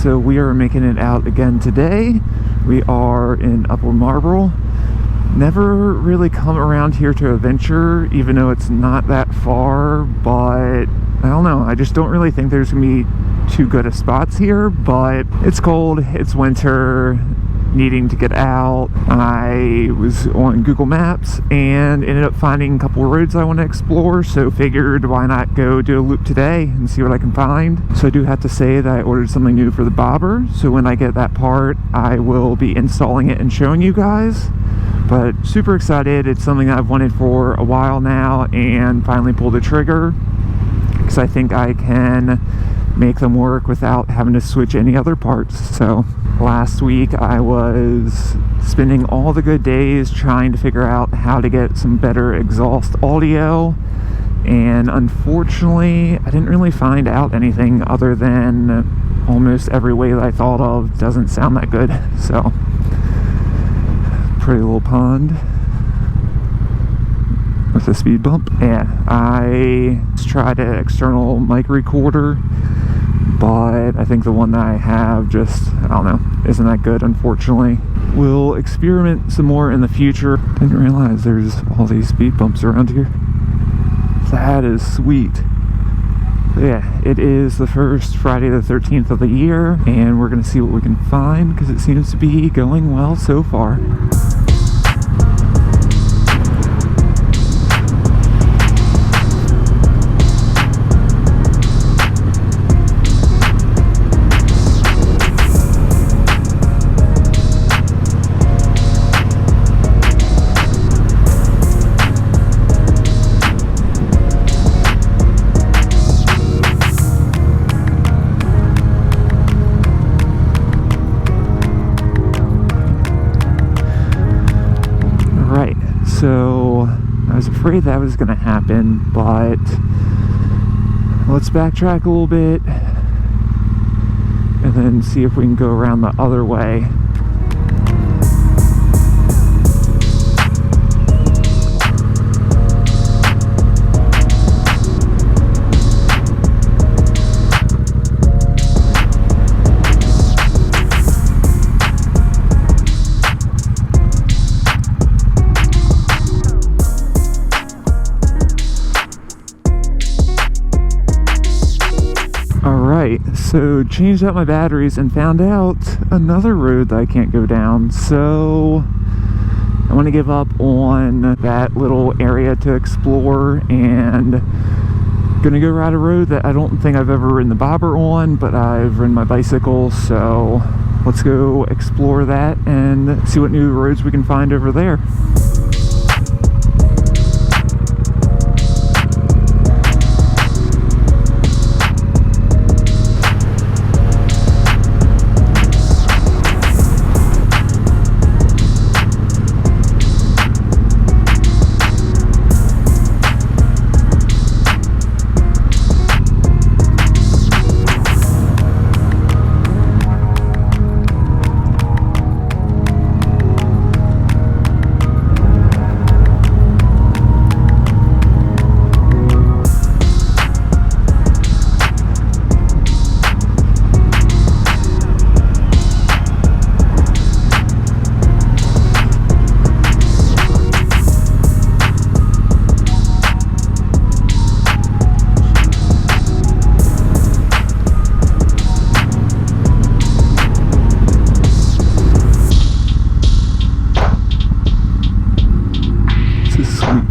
so we are making it out again today. We are in Upper Marlboro. Never really come around here to adventure, even though it's not that far, but I don't know, I just don't really think there's gonna be too good of spots here. But it's cold, it's winter, needing to get out. I was on Google Maps and ended up finding a couple of roads I want to explore, so figured why not go do a loop today and see what I can find. So I do have to say that I ordered something new for the bobber, so when I get that part I will be installing it and showing you guys. But super excited, it's something I've wanted for a while now and finally pulled the trigger, because I think I can make them work without having to switch any other parts. So last week I was spending all the good days trying to figure out how to get some better exhaust audio, and unfortunately I didn't really find out anything other than almost every way that I thought of doesn't sound that good. So pretty little pond with a speed bump. Yeah, I tried an external mic recorder, but I think the one that I have just, I don't know, isn't that good, unfortunately. We'll experiment some more in the future. Didn't realize there's all these speed bumps around here. That is sweet. Yeah, it is the first Friday the 13th of the year, and we're gonna see what we can find, because it seems to be going well so far. So I was afraid that was going to happen, but let's backtrack a little bit and then see if we can go around the other way. So changed out my batteries and found out another road that I can't go down, so I want to give up on that little area to explore and gonna go ride a road that I don't think I've ever ridden the bobber on, but I've ridden my bicycle. So let's go explore that and see what new roads we can find over there.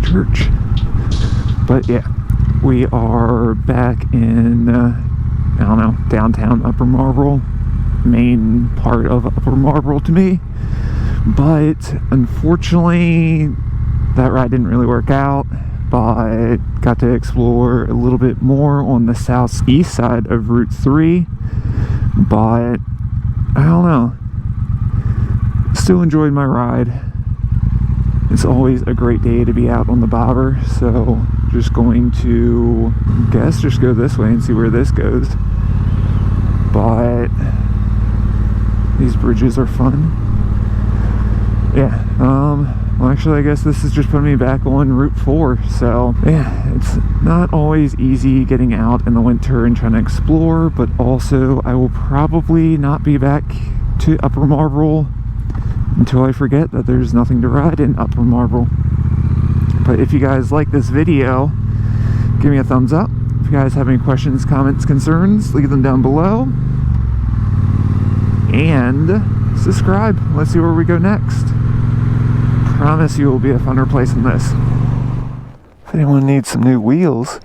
Church. But yeah, we are back in I don't know, downtown Upper Marlboro, main part of Upper Marlboro to me. But unfortunately that ride didn't really work out, but got to explore a little bit more on the southeast side of Route 3. But I don't know, still enjoyed my ride. It's always a great day to be out on the bobber, so just going to, I guess, just go this way and see where this goes. But these bridges are fun. Yeah, Well, actually, I guess this is just putting me back on Route 4, so yeah, it's not always easy getting out in the winter and trying to explore, but also I will probably not be back to Upper Marlboro until I forget that there's nothing to ride in Upper Marlboro. But if you guys like this video, give me a thumbs up. If you guys have any questions, comments, concerns, leave them down below. And subscribe. Let's see where we go next. Promise you will be a funner place than this. If anyone needs some new wheels,